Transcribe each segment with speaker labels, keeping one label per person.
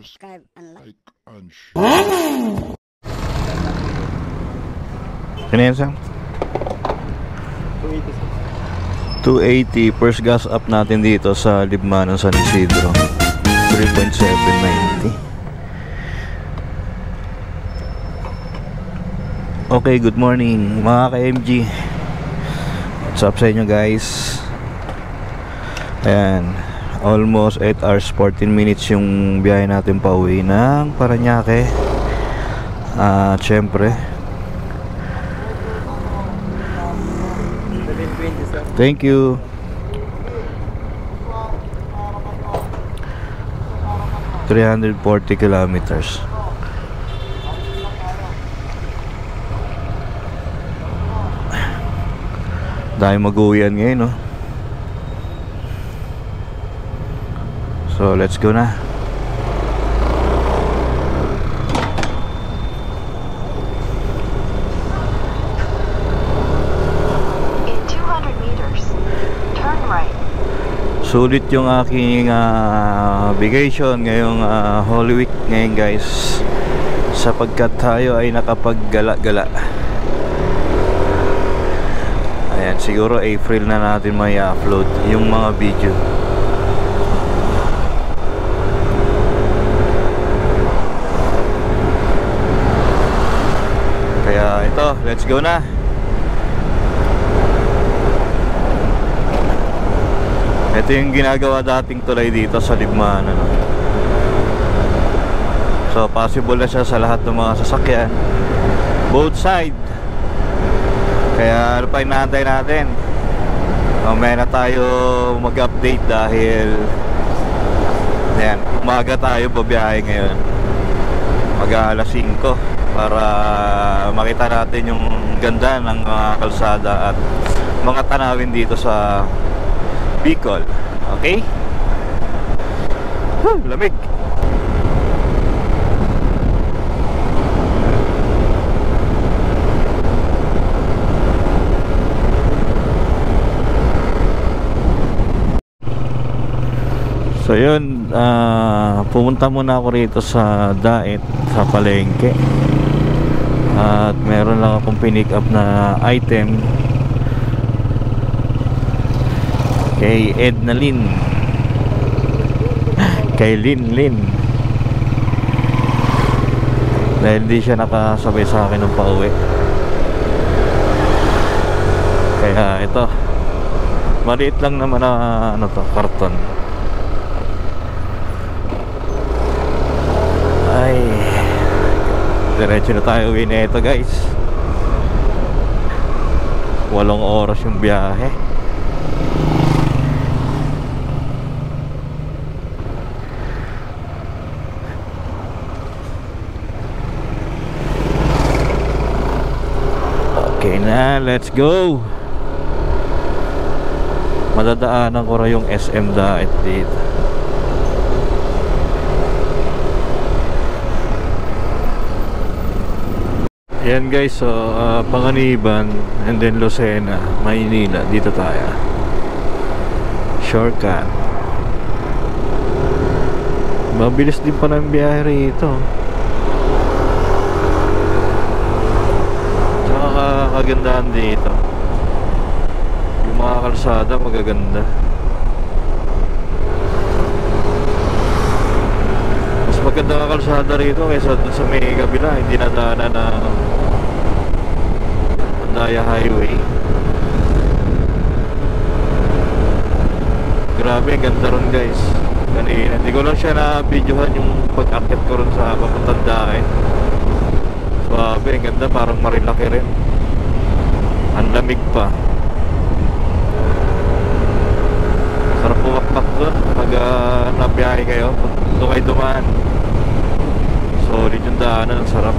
Speaker 1: subscribe and like and share.
Speaker 2: Ano yan, Sam? 280. First gas up natin dito sa Libmanan San Isidro. 3.790. Okay, good morning mga ka-MG. What's up sa inyo, guys? Ayan, almost 8 hours 14 minutes yung biyahe natin pa uwi ng Parañaque. Syempre, thank you. $340 kilometers. Dahil mag-uwian ngayon, no? So let's go na.
Speaker 3: In 200 meters, turn right.
Speaker 2: Sulit yung aking vacation ngayong Holy Week ngayon, guys, sapagkat tayo ay nakapaggala-gala. Ayan, siguro April na natin may upload yung mga video. Kaya ito, let's go na. Ito yung ginagawa dating tulay dito sa Libmanan, no? So possible na siya sa lahat ng mga sasakyan, both side. Kaya ano pa inaantay natin? Mamaya na tayo mag-update dahil ayan, umaga tayo babiyahe ngayon, mag-aalas 5 para makita natin yung ganda ng kalsada at mga tanawin dito sa Bicol. Okay? Lamig. So yun, pumunta muna ako rito sa Daet, sa palengke. At meron lang akong pinick up na item kay Edna Lynn. Kay Lynn dahil hindi siya nakasabay sa akin ng pauwi. Kaya ito, maliit lang naman na karton. Ay, diretso na tayo uwi na ito, guys. 8 oras yung biyahe. Okay na, let's go. Madadaanan ko rin yung SM Daet dito. Yan, guys, so Panganiban and then Lucena, Maynila, dito tayo. Shortcut. Mabilis din pa ng biyahe rito. Tsaka kagandahan dito, yung mga kalsada magaganda. Mas maganda ka kalsada rito kaysa sa may kabila, hindi nadaanan na Andaya Highway. Grabe, ang ganda ron, guys. Kanina, hindi ko lang siya na-videohan yung pag-akit ko ron sa papuntang Daet. Grabe, ang ganda, parang Marilaki rin. Ang lamig pa. Sarap pumakpak doon pag nabiyahe kayo, doon kayo dumaan. Solid yung daanan, ang sarap.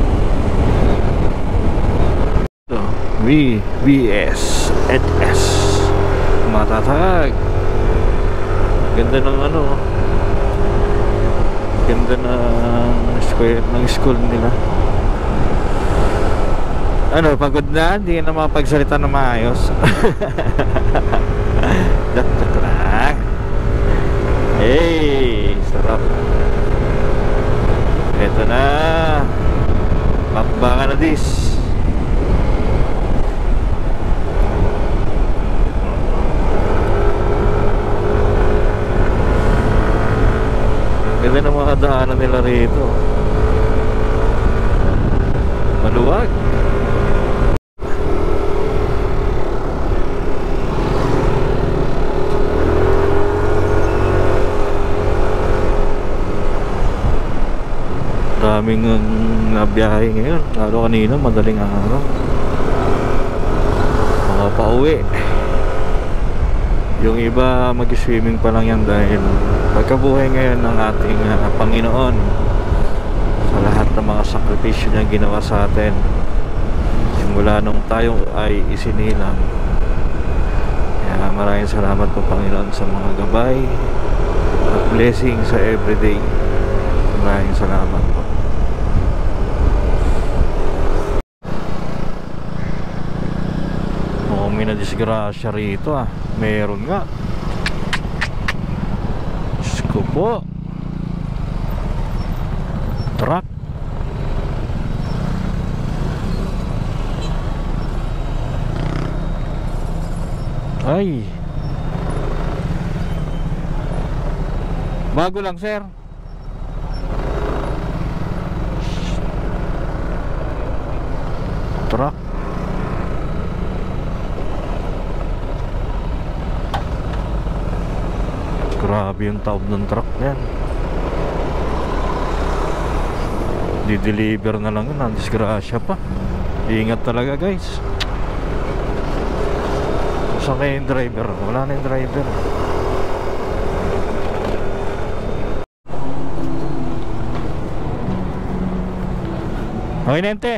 Speaker 2: So, VVS at S matatag. Ganda ng ganda ng school nila. Pagod na, hindi na mapagsalita na maayos. Dakdak lang. Hey, sarap. Ito na. Bakbakan na dis. Ganda ng mga daanan nila rito. Maluwag. Daming nabiyahe ngayon. Lalo kanina madaling araw. Mga pauwi. Yung iba mag-swimming pa lang yan dahil pagkabuhay ngayon ng ating Panginoon sa lahat ng mga sakripisyo niya ginawa sa atin simula nung tayo ay isinilang. Kaya maraming salamat po Panginoon sa mga gabay at blessing sa everyday. Maraming salamat po. Mukhang may nadisgrasya rito ah. Meron nga. Diyos ko po. Truck. Ay. Bago lang sir. Truck. Grabe yung taob ng truck na yan. Di-deliver na lang yun. Ang disgrasya pa. Ingat talaga guys. Saan kaya yung driver? Wala na yung driver. Okay na ente.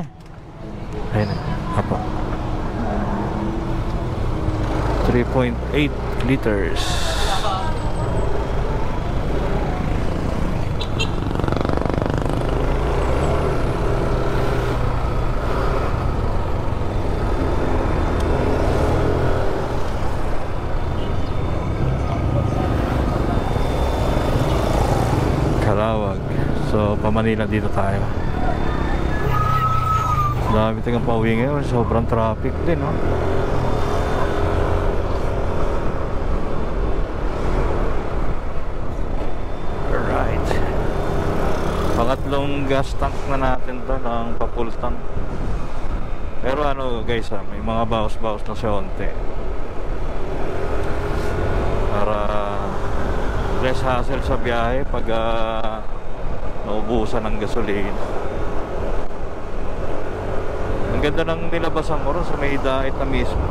Speaker 2: Ayun na. Apo. 3.8 liters. Kalawag. So, pa-Manila dito tayo. Dami tagang pauwi ngayon. Sobrang traffic din, no? Alright. Pangatlong gas tank na natin to ng pa-full tank. Pero ano guys may mga bawas-bawas na sa onte. Para less hassle sa biyahe pag naubusan ng gasolina. Ang ganda ng nilabasan ko rin sa may dait na mismo.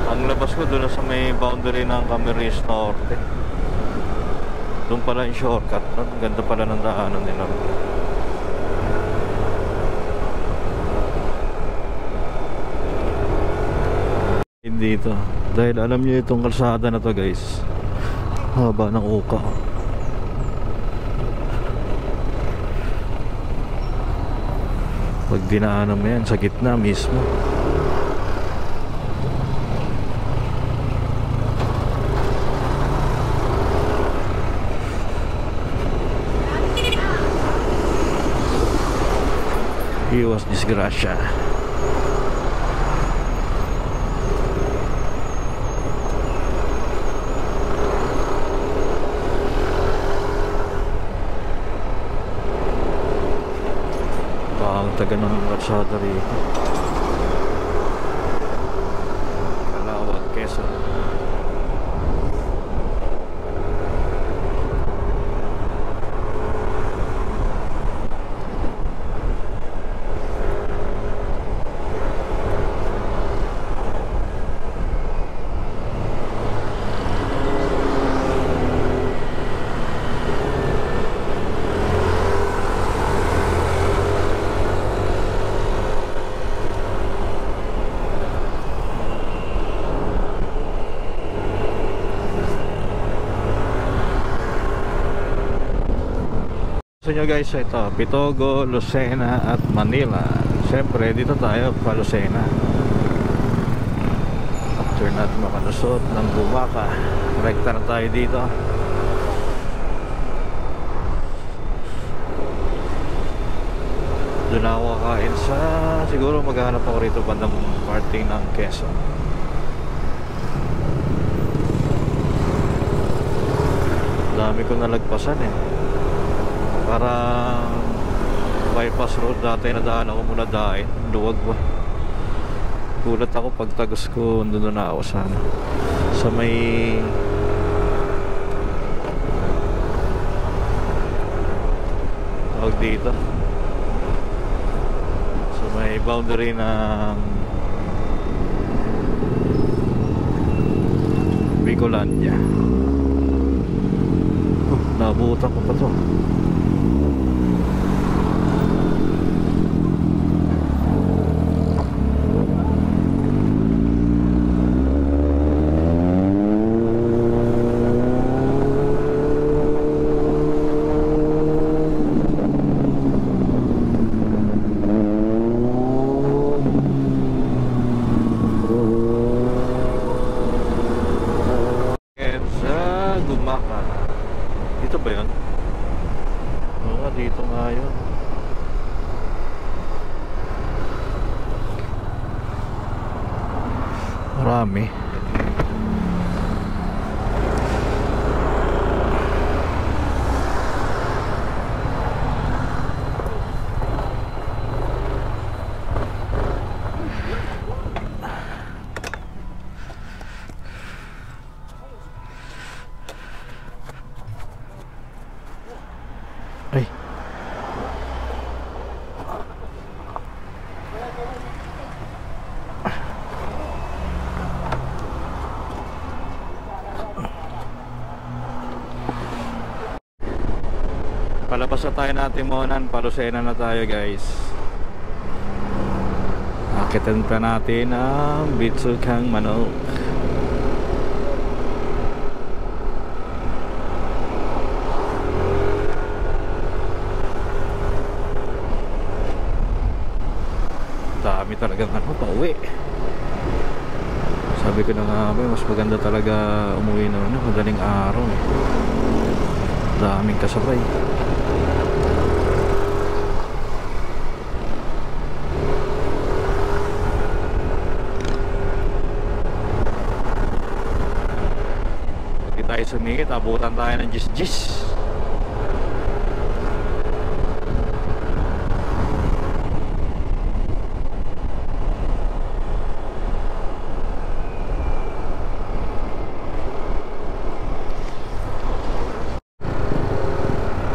Speaker 2: Ang labas ko doon sa may boundary ng Camarines Norte. Doon pala yung shortcut. Ang ganda pala ng daanan nila. Dito dahil alam niyo itong kalsada na to guys, haba ng uka. Pag dinaanan mo yan sa gitna mismo. Iwas disgrasya. Taga ng kalsada rito. Kalawag, Quezon. So nyo guys, ito Pitogo, Lucena at Manila. Siyempre dito tayo pa Lucena. Never natin makalusot ng Bumaka. Rekta na tayo dito. Doon ako kakain sa... Siguro maghanap ako rito bandang parting ng Quezon. Dami ko nalagpasan eh. Parang bypass road dati na daan ako muna dahil. Luwag ba? Gulat ako pag tagos ko. Doon na ako sana. Sa may... tawag dito. May boundary ng Bicolandia. Nabutan ko pa to. Dito ba yun? Oo nga, dito nga yun. Marami. Ay. Palabas na tayo natin monan, Palusena na tayo guys. Akitan pa natin ang Bitsukang Manok. Dami talagang ano, pauwi. Sabi ko na nga ba, mas maganda talaga umuwi na ano, madaling araw eh. Daming kasabay. Hindi tayo sumikit, abutan tayo ng gis-gis.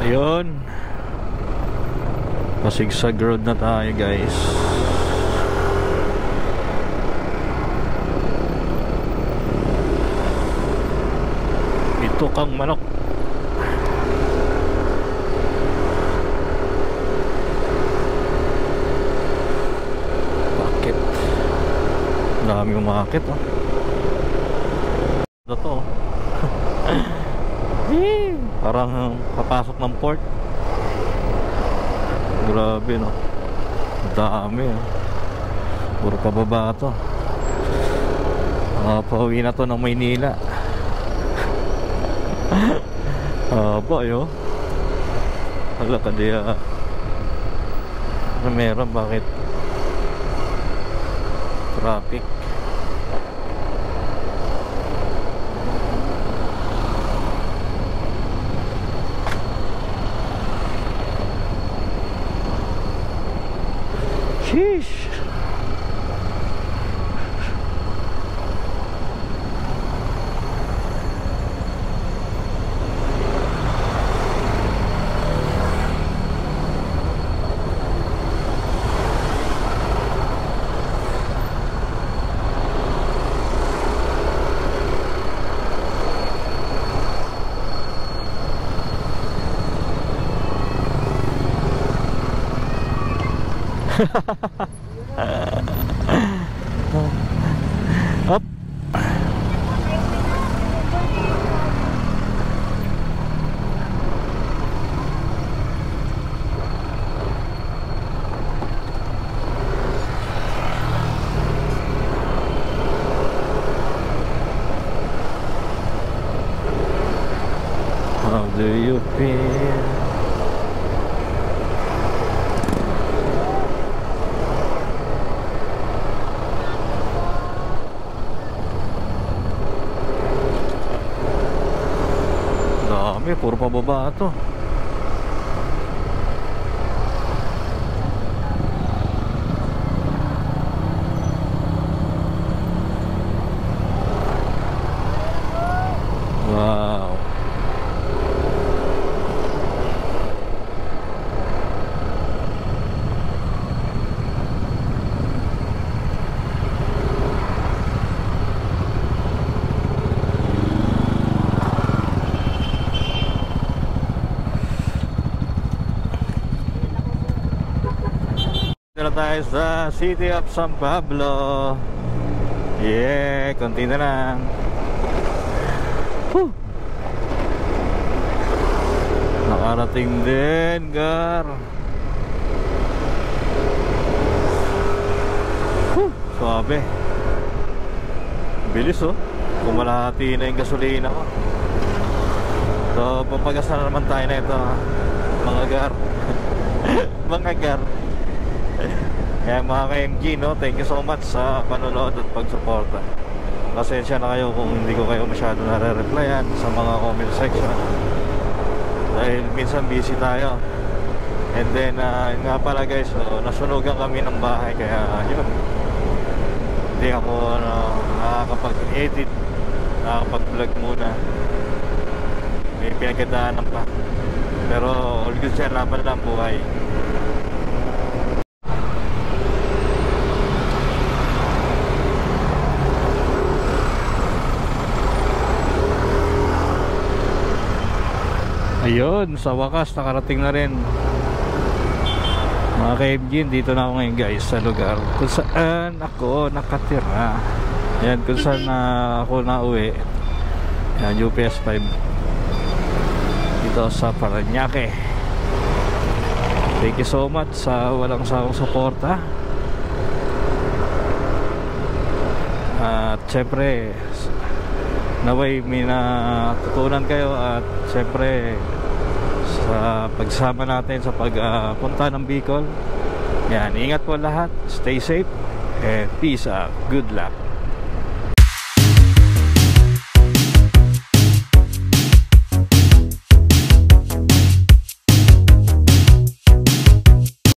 Speaker 2: Ayun, pasigsag road na tayo guys. Ito kang manok. Bakit? Dami umakit oh. Ito to parang papasok ng port. Grabe no. Dami oh. Puro pababa to. Pauwi na to ng Maynila. Ba yo. Hala ka diya. Ano meron, bakit? Traffic. Sheesh. Up. How do you feel? Dami, puro pababa to. Wow. Dito tayo sa City of San Pablo. Yeah, konti na lang. Nakarating din, Gar. Sabi bilis oh. Kumalahati na yung gasolina ko. So papagas na naman tayo na ito, mga Gar. Mga Gar. Kaya mga ka-MG, no, thank you so much sa panonood at pagsuporta. Pasensya na kayo kung hindi ko kayo masyado nare-replyan sa mga comment section, dahil minsan busy tayo. And then nga pala guys, nasunugan kami ng bahay, kaya yun, hindi ako nakakapag-edit, nakakapag-vlog muna. May pinagkadaanan pa, pero all good siya, laban lang buhay. Ayun, sa wakas nakarating na rin, mga ka-MG. Dito na ako ngayon guys sa lugar kung saan ako nakatira. Ayan, kung saan ako nauwi. Ayan, UPS 5 dito sa Parañaque. Thank you so much sa walang sawang suporta. At syempre naway may natutunan kayo, at syempre sa pagsama natin sa pagpunta ng Bicol. Yan, ingat po lahat, stay safe and peace out, good luck.